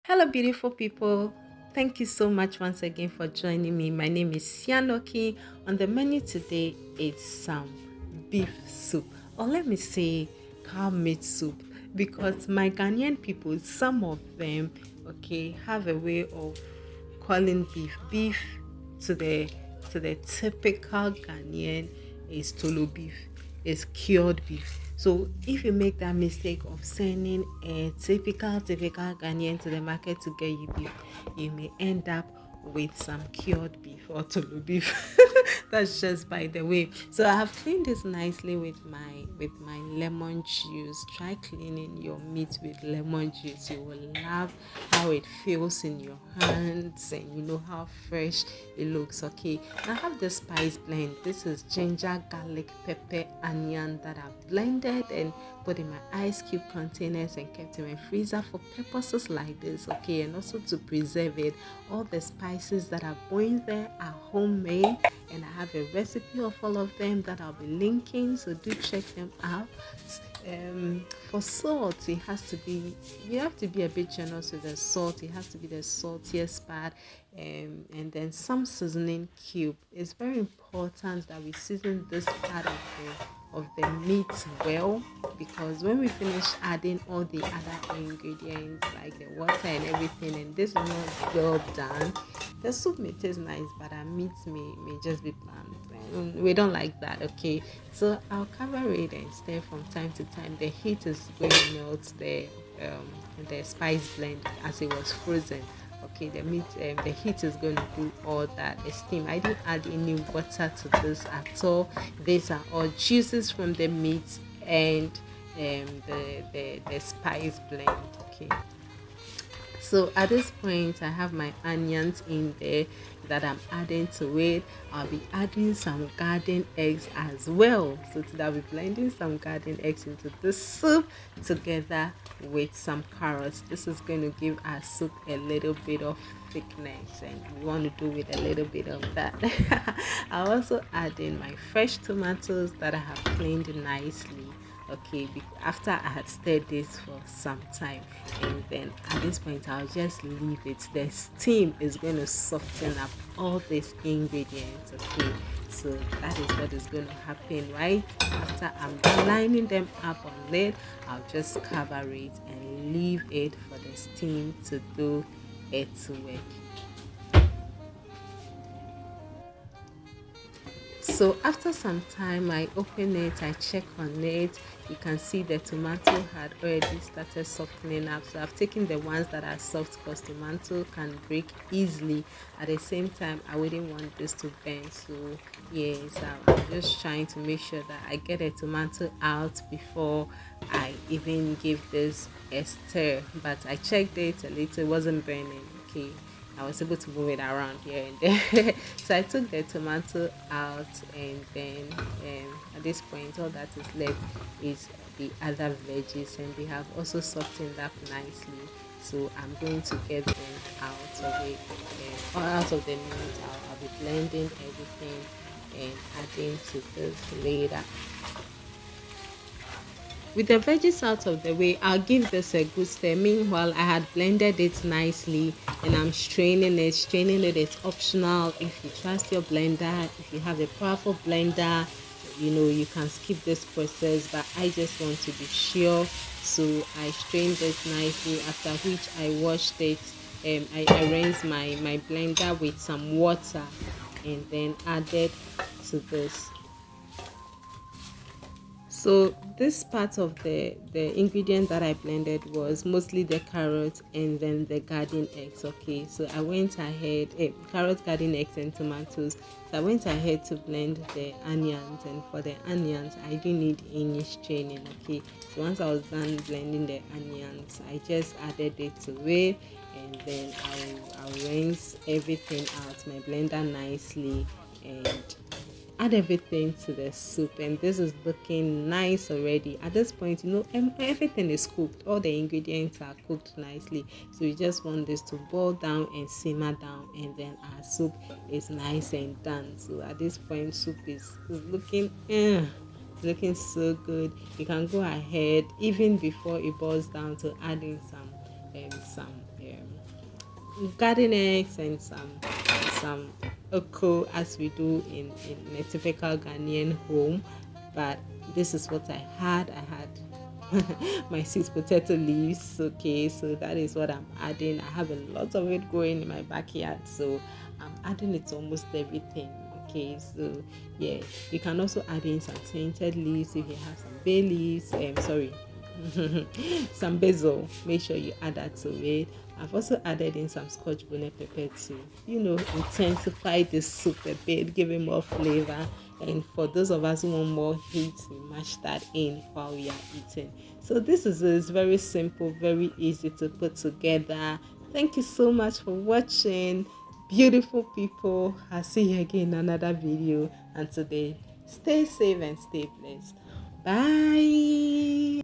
Hello, beautiful people. Thank you so much once again for joining me. My name is Sianoki. On the menu today is some beef soup, or let me say cow meat soup, because my Ghanaian people, some of them, okay, have a way of calling beef to the typical Ghanaian is tolo beef, is cured beef. So if you make that mistake of sending a typical Ghanaian to the market to get you beef, you may end up with some cured beef or tolo beef. That's just by the way. So I have cleaned this nicely with my lemon juice. Try cleaning your meat with lemon juice. You will love how it feels in your hands, and you know how fresh it looks. Okay, now I have the spice blend. This is ginger, garlic, pepper, onion that I've blended and put in my ice cube containers and kept in my freezer for purposes like this. Okay, and also to preserve it. All the spices that are going there are homemade, and I have a recipe of all of them that I'll be linking, so do check them out. For salt, it has to be, you have to be a bit generous with the salt. It has to be the saltiest part, and then some seasoning cube. It's very important that we season this part of the meat well, because when we finish adding all the other ingredients like the water and everything, and this is not well done, the soup may taste nice, but our meat may just be bland. We don't like that, okay? So I'll cover it and stir from time to time. The heat is going to melt the spice blend as it was frozen. Okay, the meat, the heat is going to do all that. The steam. I didn't add any water to this at all. These are all juices from the meat and the spice blend. Okay, so at this point, I have my onions in there that I'm adding to it. I'll be adding some garden eggs as well. So today I'll be blending some garden eggs into the soup together with some carrots. This is going to give our soup a little bit of thickness, and we want to do with a little bit of that. I'll also add in my fresh tomatoes that I have cleaned nicely. Okay, after I had stirred this for some time, and then at this point I'll just leave it. The steam is going to soften up all these ingredients. Okay, so that is what is going to happen. Right after I'm lining them up on lid, I'll just cover it and leave it for the steam to do its work. So after some time, I open it, I check on it. You can see the tomato had already started softening up. So I've taken the ones that are soft, because tomato can break easily. At the same time, I wouldn't want this to burn. So yes, I'm just trying to make sure that I get a tomato out before I even give this a stir. But I checked it a little, it wasn't burning. Okay, I was able to move it around here and there. So I took the tomato out, and then at this point, all that is left is the other veggies, and they have also softened up nicely. So I'm going to get them out of it, or out of the meat. I'll be blending everything and adding to this later. With the veggies out of the way, I'll give this a good stir. Meanwhile, I had blended it nicely and I'm straining it. Straining it is optional. If you trust your blender, if you have a powerful blender, you know, you can skip this process, but I just want to be sure. So I strained it nicely, after which I washed it. I rinsed my blender with some water and then added to this. So this part of the ingredient that I blended was mostly the carrot and then the garden eggs. Okay, so I went ahead, carrot, garden eggs, and tomatoes. So I went ahead to blend the onions, and for the onions, I didn't need any straining. Okay, so once I was done blending the onions, I just added it to it, and then I'll rinse everything out my blender nicely and add everything to the soup, and this is looking nice already. At this point, you know, everything is cooked, all the ingredients are cooked nicely, so we just want this to boil down and simmer down, and then our soup is nice and done. So at this point, soup is looking looking so good. You can go ahead even before it boils down to adding some garden eggs and some oko as we do in a typical Ghanaian home. But this is what I had. I had my sweet potato leaves. Okay, so that is what I'm adding. I have a lot of it growing in my backyard, so I'm adding it to almost everything. Okay, so yeah, you can also add in some scented leaves if you have some bay leaves. Sorry, some basil. Make sure you add that to it. I've also added in some scotch bonnet pepper to, intensify the soup a bit, give it more flavor. And for those of us who want more heat, we mash that in while we are eating. So this is very simple, very easy to put together. Thank you so much for watching. Beautiful people. I'll see you again in another video. And today, stay safe and stay blessed. Bye.